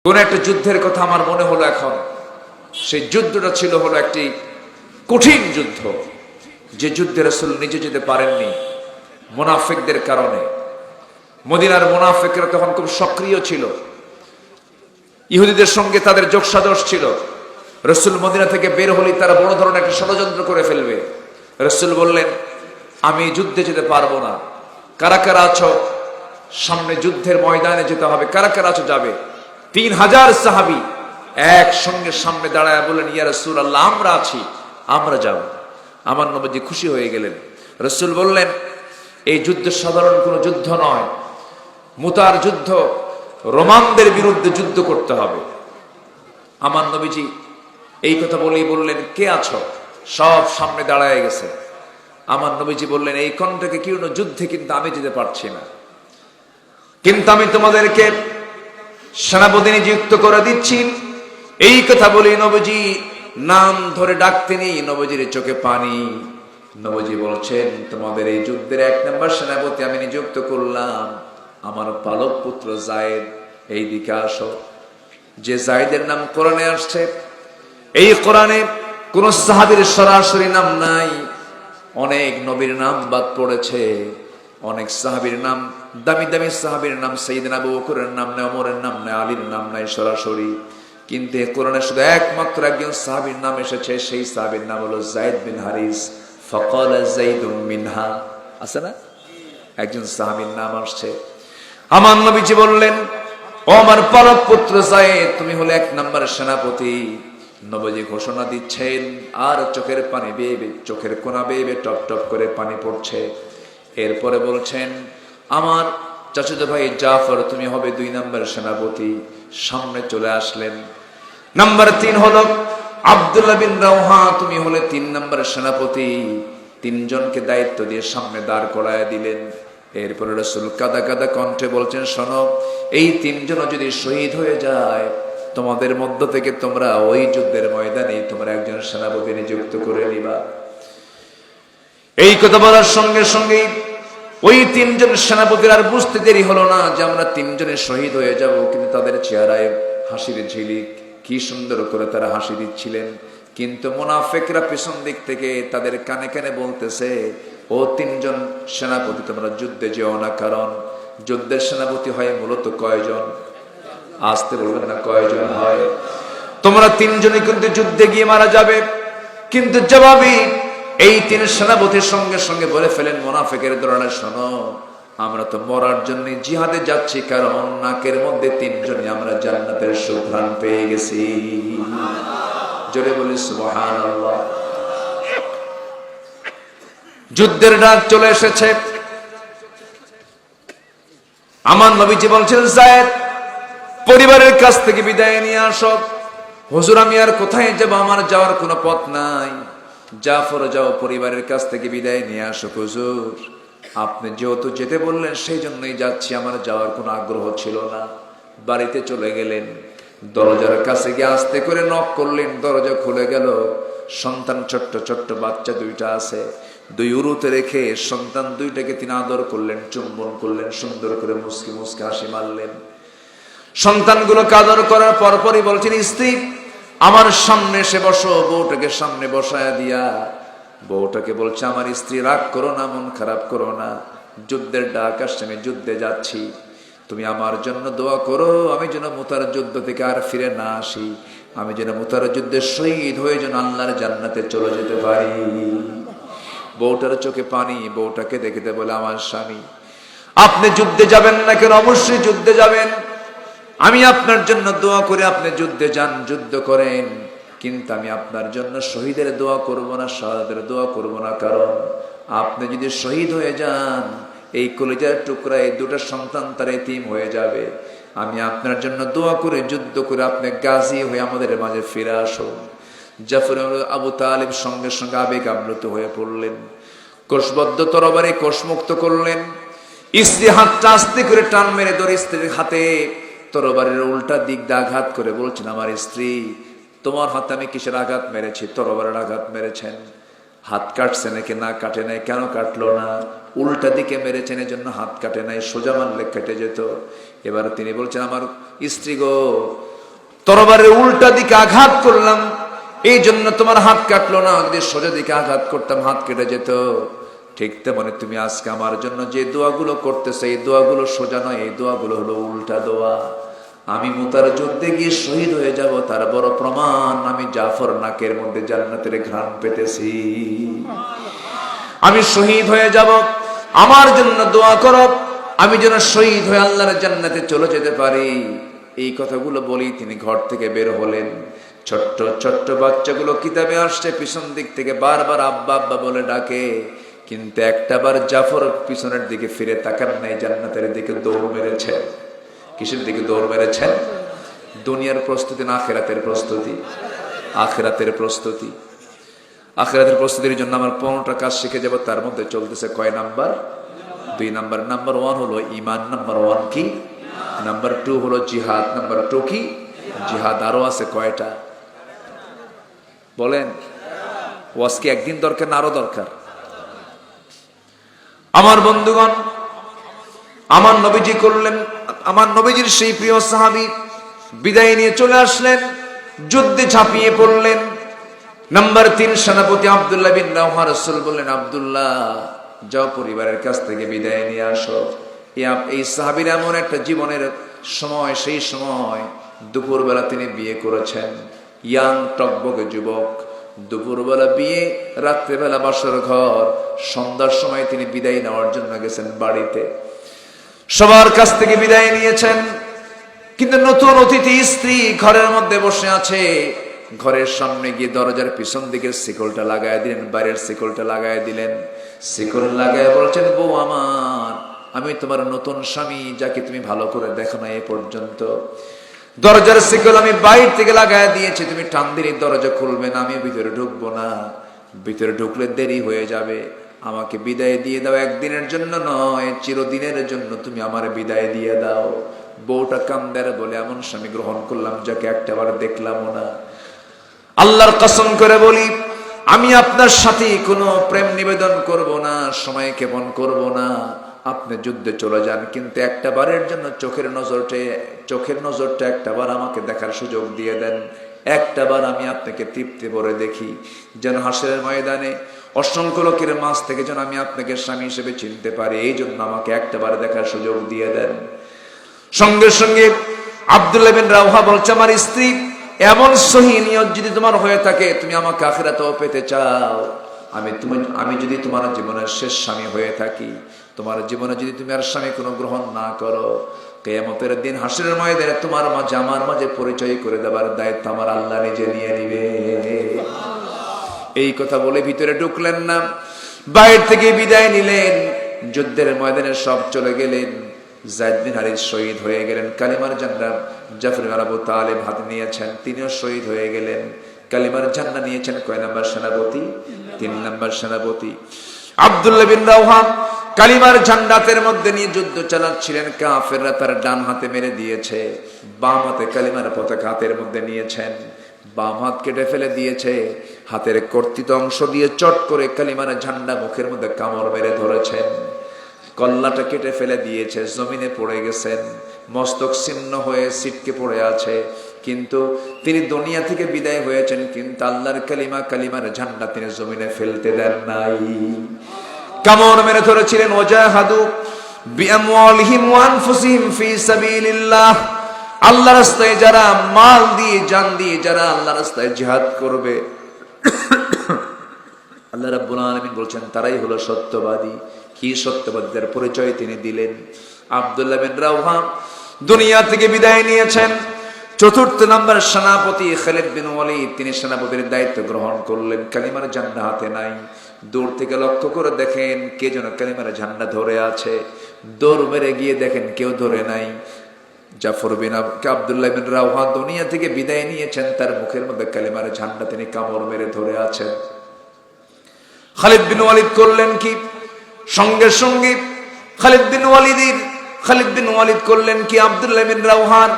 কোন একটা যুদ্ধের কথা আমার মনে হলো এখন। সেই যুদ্ধটা ছিল হলো একটি কঠিন যুদ্ধ, যে যুদ্ধে রাসূল নিজে যেতে পারেননি মুনাফিকদের কারণে। মদিনার মুনাফিকরা তখন খুব সক্রিয় ছিল, ইহুদিদের সঙ্গে তাদের যোগসাজশ ছিল। রাসূল মদিনা থেকে বের হলেই তারা বড় ধরনের একটা ষড়যন্ত্র করে ফেলবে। রাসূল বললেন, আমি যুদ্ধে যেতে পারবো না। কারা কারা আছো সামনে যুদ্ধের ময়দানে যেতে হবে? কারা কারা আছো যাবে? 3000 সাহাবী একসঙ্গে সামনে দাঁড়ায় বললেন, ইয়া রাসূলুল্লাহ, আমরা আছি, আমরা যাব। আমার নবীজি খুশি হয়ে গেলেন। রাসূল বললেন, এই যুদ্ধ সাধারণ কোনো যুদ্ধ নয়, মুতার যুদ্ধ, রোমানদের বিরুদ্ধে যুদ্ধ করতে হবে। আমার নবীজি এই কথা বলেই বললেন, কে আছো? সব সামনে দাঁড়ায় গেছে। আমার নবীজি বললেন, এই কণ্ঠকে কি যুদ্ধে কিন্তু আমি যেতে পারছি না, কিন্তু আমি তোমাদেরকে সেনাপতি নিযুক্ত করে দিচ্ছি। এই কথা বলি নবীজি নাম ধরে ডাকতেনি, নবীজির চোখে পানি। নবীজি বলছেন, তোমাদের এই যুদ্ধের 1 নম্বর সেনাপতি আমি নিযুক্ত করলাম আমার পালক পুত্র যায়েদ। এই দিকে আসো। যে যায়েদের নাম কোরআনে আসছে, এই কোরআনে কোন সাহাবীর সরাসরি নাম নাই, অনেক নবীর নাম বাদ পড়েছে। অনেক সাহাবীর নাম, দামি দামি সাহাবীর নাম, সাইয়েদনা আবু বকরের নাম নাই, ওমরের নাম নাই, আলীর নাম নাই সরাসরি। কিন্তু এই কোরআনে শুধু একমাত্র একজন সাহাবীর নাম এসেছে, সেই সাহাবীর নাম হলো যায়েদ বিন হারিস। ফাকালা যায়েদুম মিনহা, আছে না? একজন সাহাবীর নাম আসছে। আমার নবীজি বললেন, ও আমার পালক পুত্র যায়েদ, তুমি হলে 1 নম্বরের সেনাপতি। নবীজি ঘোষণা দিচ্ছেন, আর চোখের পানি বেয়ে চোখের কোনা বেয়ে টপ টপ করে পানি পড়ছে। এরপরে বলছেন, আমার চাচাতো ভাই জাফর, তুমি হবে 2 নম্বরের সেনাপতি। সামনে চলে আসলেন। নাম্বার 3 হলো আব্দুল্লাহ বিন রাওহা, তুমি হলে 3 নম্বরের সেনাপতি। 3 জনকে দায়িত্ব দিয়ে সামনে দাঁড় করায় দিলেন। এরপরে রাসূল কাদা কাদা কণ্ঠে বলছেন, শোনো, এই 3 জন যদি শহীদ হয়ে যায়, তোমাদের মধ্য থেকে তোমরা ওই যুদ্ধের ময়দানে তোমরা একজন সেনাপতি নিযুক্ত করে নিবা। এই কথা বলার সঙ্গে সঙ্গে ওই 3 জন সেনাপতির আর বুঝতে দেরি হলো না যে আমরা 3 জনে শহীদ হয়ে যাব। কিন্তু তাদের চেহারায় হাসির ঝিলিক, কি সুন্দর করে তারা হাসি দিচ্ছিলেন। কিন্তু মুনাফিকরা পিছন দিক থেকে তাদের কানে কানে বলতেছে, ও 3 জন সেনাপতি, তোমরা যুদ্ধে যেও না, কারণ যুদ্ধের সেনাপতি হয় মূলত কয়জন? আসতে বলবেন না, কয়জন হয়? তোমরা 3 জনই কিন্তু যুদ্ধে গিয়ে মারা যাবে। কিন্তু জবাবি এই 3 সেনাপতির সঙ্গে সঙ্গে বলে ফেলেন মুনাফিকের দলেরা, শোনো, আমরা তো মরার জন্য জিহাদে যাচ্ছি, কারণ নাকের মধ্যে 3 জনই আমরা জান্নাতের সুঘ্রাণ পেয়ে গেছি। জোরে বলি সুবহানাল্লাহ। যুদ্ধের ডাক চলে এসেছে। আমার নবীজি বলছেন, যায়েদ, পরিবারের কাছ থেকে বিদায় নিয়ে আসো। হুজুর, আমি আর কোথায় যাব? আমার যাওয়ার কোনো পথ নাই। জাফর, যাও, পরিবারের কাছ থেকে বিদায় নিয়ে আসো। হুজুর, আপনি যেহেতু যেতে বললেন সেই জন্যই যাচ্ছি, আমার যাওয়ার কোনো আগ্রহ ছিল না। বাড়িতে চলে গেলেন। দরজার কাছে গিয়ে আস্তে করে নক করলেন, দরজা খুলে গেল। সন্তান, ছোট্ট ছোট্ট বাচ্চা 2টা আছে। 2 উরুতে রেখে সন্তান 2টাকে তিনি আদর করলেন, চুম্বন করলেন, সুন্দর করে মুস্কি মুস্কি হাসি মারলেন। সন্তানগুলোকে আদর করার পরপরই বলছেন, স্ত্রী, আমার সামনে এসে বসো। বউটাকে সামনে বসায়া দিয়া বউটাকে বলছে, আমার স্ত্রী, রাগ করো না, মন খারাপ করো না, যুদ্ধের ডাক আসছে, আমি যুদ্ধে যাচ্ছি, তুমি আমার জন্য দোয়া করো, আমি যেন মুতার যুদ্ধ থেকে আর ফিরে না আসি, আমি যেন মুতার যুদ্ধে শহীদ হয়ে যেন আল্লাহর জান্নাতে চলে যেতে পারি। বউটার চোখে পানি। বউটাকে দেখতে বলে, আমার স্বামী, আপনি যুদ্ধে যাবেন না কেন? অবশ্যই যুদ্ধে যাবেন। আমি আপনার জন্য দোয়া করে আপনি যুদ্ধে যান, যুদ্ধ করেন, কিন্তু আমি আপনার জন্য শহীদের দোয়া করব না, শাহাদাতের দোয়া করব না, কারণ আপনি যদি শহীদ হয়ে যান, এই কলিজার টুকরা, এই 2টা সন্তান তার এতিম হয়ে যাবে। আমি আপনার জন্য দোয়া করে যুদ্ধ করে আপনি গাজী হয়ে আমাদের মাঝে ফিরে আসুন। জাফর আবু তালিব সঙ্গে সঙ্গে আবেগ আপ্লুত হয়ে পড়লেন। কোষবদ্ধ তরবারি কোষমুক্ত করলেন। স্ত্রী হাতটা আস্তে করে টান মেরে ধরে স্ত্রীর হাতে তরবারির উল্টা দিক দিয়ে আঘাত করে বলছেন, আমার স্ত্রী, তোমার হাতে আমি কিসের আঘাত মেরেছি? তরবারের আঘাত মেরেছেন। হাত কাটছে নাকি? না কাটে নাই। কেন কাটলো না? উল্টা দিকে মেরেছেন, এই জন্য হাত কাটে নাই, সোজা মারলে কেটে যেত। এবার তিনি বলছেন, আমার স্ত্রী গো, তরবারের উল্টা দিকে আঘাত করলাম, এই জন্য তোমার হাত কাটলো না। যদি সোজা দিকে আঘাত করতাম হাত কেটে যেত। ঠিক তেমনি তুমি আজকে আমার জন্য যে দোয়াগুলো করতেছে, এই দোয়াগুলো সোজা নয়, এই দোয়াগুলো হলো উল্টা দোয়া। আমি মুতার যুদ্ধে গিয়ে শহীদ হয়ে যাব, তার বড় প্রমাণ আমি জাফর নাকের মধ্যে জান্নাতের ঘ্রাণ পেতেছি। আমি শহীদ হয়ে যাব, আমার জন্য দোয়া করো, আমি যেন শহীদ হয়ে আল্লাহর জান্নাতে চলে যেতে পারি। এই কথাগুলো বলেই তিনি ঘর থেকে বের হলেন। ছোট্ট ছোট্ট বাচ্চাগুলো কিতাবে আসছে পিছন দিক থেকে বারবার আব্বা আব্বা বলে ডাকে, কিন্তু একটাবার জাফর পিছনের দিকে ফিরে তাকান নাই, জান্নাতের দিকে দৌড় মেরেছেন। কিসের দিকে দৌড় মেরেছেন? দুনিয়ার প্রস্তুতি না আখিরাতের প্রস্তুতি? আখিরাতের প্রস্তুতি। আখিরাতের প্রস্তুতির জন্য আমার 15টা কাজ শিখে যাব, তার মধ্যে চলতেছে কয় নাম্বার? 2 নাম্বার। নাম্বার 1 হলো ঈমান, নাম্বার 1 কি? নাম্বার 2 হলো জিহাদ, নাম্বার 2 কি? জিহাদ। আরো আছে কয়টা বলেন? ওয়াজ কি একদিন দরকার না আরো দরকার? আমার বন্ধুগণ, আমার নবীজি করলেন, আমার নবীজির সেই প্রিয় সাহাবী বিদায় নিয়ে চলে আসলেন, যুদ্ধে ঝাঁপিয়ে পড়লেন। নাম্বার 3 সেনাপতি আব্দুল্লাহ বিন রাওহা। রাসূল বললেন, আব্দুল্লাহ যাও পরিবারের কাছ থেকে বিদায় নিয়ে আসো। এই সাহাবীর এমন একটা জীবনের সময়, সেই সময় দুপুরবেলা তিনি বিয়ে করেছেন। ইয়াং টকবকে যুবক, দুপুরবেলা বিয়ে, রাত্রেবেলা বাসর ঘর, সন্ধ্যার সময় তিনি বিদায় নেওয়ার জন্য গেছেন বাড়িতে। সবার কাছ থেকে বিদায় নিয়েছেন, কিন্তু নতুন অতিথি স্ত্রী ঘরের মধ্যে বসে আছে। ঘরের সামনে গিয়ে দরজার পিছন দিকের শিকলটা লাগায় দিলেন, বাইরের শিকলটা লাগায় দিলেন। শিকল লাগায় বলছেন, বউ আমার, আমি তোমার নতুন স্বামী, যাকে তুমি ভালো করে দেখো না এ পর্যন্ত। দরজার শিকল আমি বাইরে থেকে লাগায় দিয়েছি, তুমি টান দিলে দরজা খুলবে না, আমি ভিতরে ঢুকবো না। ভিতরে ঢুকলে দেরি হয়ে যাবে, আমাকে বিদায় দিয়ে দাও। একদিনের জন্য নয়, চিরদিনের জন্য তুমি আমার বিদায় দিয়ে দাও। বউটা কান্দার বলে, এমন স্বামী গ্রহণ করলাম যাকে একটাবার দেখলামও না। আল্লাহর কসম করে বলি, আমি আপনার সাথে কোনো প্রেম নিবেদন করব না, সময় ক্ষেপণ করব না। আপনি যুদ্ধে চলে যান, কিন্তু একটা বারের জন্য চোখের নজরটা একটাবার আমাকে দেখার সুযোগ দিয়ে দেন। একটাবার আমি আপনাকে তৃপ্তি ভরে দেখি, যেন হাসরের ময়দানে অসংখ্য লোকের মাঝ থেকে যেন আমি আপনাকে স্বামী হিসেবে চিনতে পারি। এই জন্য আমাকে একটাবার দেখার সুযোগ দিয়ে দেন। সঙ্গে সঙ্গে আব্দুল্লাহ বিন রাওহা বলছে, আমার স্ত্রী এমন সহিহ নিয়ত যদি তোমার হয়ে থাকে, তুমি আমাকে আখিরাতেও পেতে চাও, আমি যদি তোমার জীবনের শেষ স্বামী হয়ে থাকি, তোমার জীবনে যদি তুমি আর স্বামী কোনো গ্রহণ না করো, কিয়ামতের দিন হাসরের ময়দানে তোমার মাঝে আমার মাঝে পরিচয় করে দেবার দায়িত্ব আমার আল্লাহ নিজে নিয়ে নিবে। এই কথা বলে ভিতরে ঢুকলেন না, বাইরে থেকে বিদায় নিলেন। যুদ্ধের ময়দানে সব চলে গেলেন। যায়েদ বিন হারিস শহীদ হয়ে গেলেন, কালিমার ঝান্ডা জাফর বিন আবু তালেব হাতে নিয়েছেন, তিনিও শহীদ হয়ে গেলেন। কালিমার ঝান্ডা নিয়েছেন কয় নাম্বার সেনাপতি? 3 নাম্বার সেনাপতি। আব্দুল্লাহ বিন রাওহা কালিমার ঝান্ডাতের মধ্যে নিয়ে যুদ্ধ চালাচ্ছিলেন। কাফেররা তার ডান হাতে মেরে দিয়েছে, বাম হাতে কালিমার পতাকা হাতের মধ্যে নিয়েছেন, বাম হাত কেটে ফেলে দিয়েছে। হাতের কর্তিত অংশ দিয়ে চট করে কালিমার ঝান্ডা মুখের মধ্যে কামড় মেরে ধরেছেন। কল্লাটা কেটে ফেলে দিয়েছে, জমিনে পড়ে গেছেন, মস্তক ছিন্ন হয়ে ছিটকে পড়ে আছে। কিন্তু তিনি দুনিয়া থেকে বিদায় হয়েছেন, কিন্তু আল্লাহর কালিমার ঝান্ডা তিনি জমিনে ফেলতে দেন নাই। কামড় মেরে ধরেছিলেন। ওয়াজাহাদু বিআমওয়ালিহিম ওয়া আনফুসিহিম ফি সাবিলিল্লাহ। আল্লাহর রাস্তায় যারা মাল দিয়ে, জান দিয়ে যারা আল্লাহর রাস্তায় জিহাদ করবে, আল্লাহ রাব্বুল আলামিন বলছেন তারাই হলো সত্যবাদী। কি সত্যবাদীদের পরিচয় তিনি দিলেন। আব্দুল্লাহ বিন রাওহা দুনিয়া থেকে বিদায় নিয়েছেন। 4th নাম্বার সেনাপতি খালিদ বিন ওয়ালিদ, তিনি সেনাপতির দায়িত্ব গ্রহণ করলেন। কালিমার ঝান্ডা হাতে নাই। দূর থেকে লক্ষ্য করে দেখেন কে যেন কালিমার ঝান্ডা ধরে আছে। দৌড় মেরে গিয়ে দেখেন কেউ ধরে নাই। আব্দুল্লাহ বিন রাওহা দুনিয়া থেকে বিদায় নিয়েছেন, তার মুখের মধ্যে কালিমার ঝান্ডা তিনি কামড় মেরে ধরে আছেন। খালিদ বিন ওয়ালিদ করলেন কি? সঙ্গে সঙ্গে খালিদ বিন ওয়ালিদ করলেন কি? আব্দুল্লাহ বিন রাওহার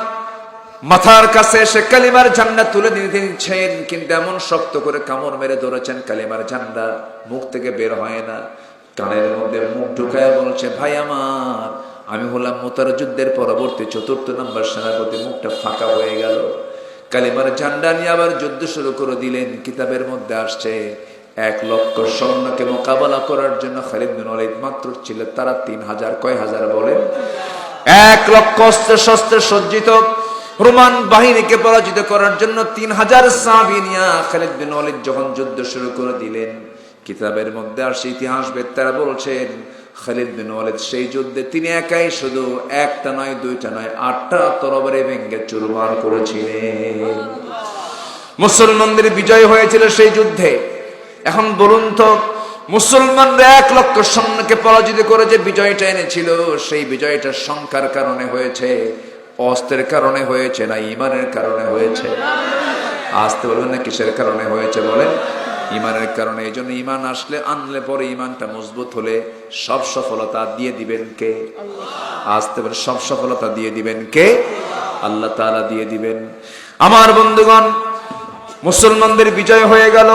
মাথার কাছে এসে কালিমার ঝান্ডা তুলে দিচ্ছেন, কিন্তু এমন শক্ত করে কামড় মেরে ধরেছেন কালিমার ঝান্ডা মুখ থেকে বের হয় না। কানের মধ্যে মুখ ঢুকায় বলছে, ভাই আমার, আমি হলাম মুতার যুদ্ধের পরবর্তী 4th নাম্বার সেনাপতি। মুখটা ফাঁকা হয়ে গেল। কালিমার ঝান্ডা নিয়ে আবার যুদ্ধ শুরু করে দিলেন। কিতাবের মধ্যে আসছে 1,00,000 সৈন্যকে মোকাবেলা করার জন্য খালিদ বিন ওয়ালিদ মাত্র ছিল তারা 3,000। কয় হাজার বলেন? 1,00,000 অস্ত্র শস্ত্রে সজ্জিত রোমান বাহিনীকে পরাজিত করার জন্য 3,000 সাহাবী নিয়ে খালিদ বিন ওয়ালিদ যখন যুদ্ধ শুরু করে দিলেন, কিতাবের মধ্যে আসছে, ইতিহাসবেত্তারা বলছেন খালিদ বিন ওয়ালিদ সেই যুদ্ধে তিনি একাই শুধু একটা নয়, দুইটা নয়, 8টা তরবারি ভেঙে চুরমার করেছিলেন। মুসলমানদের বিজয় হয়েছিল সেই যুদ্ধে। এখন বলুন তো, মুসলমানরা 1,00,000 সৈন্যকে পরাজিত করে যে বিজয়টা এনেছিল, সেই বিজয়টা সংখ্যার কারণে হয়েছে, অস্ত্রের কারণে হয়েছে, না ঈমানের কারণে হয়েছে? আসতে বলবেন না কিসের কারণে হয়েছে বলেন? ঈমানের কারণে। এই জন্য ঈমান আনলে পরে ঈমানটা মজবুত হলে সব সফলতা দিয়ে দিবেন কে? আসতে বলে সব সফলতা দিয়ে দিবেন কে? আল্লাহ তাআলা দিয়ে দিবেন। আমার বন্ধুগণ, মুসলমানদের বিজয় হয়ে গেল।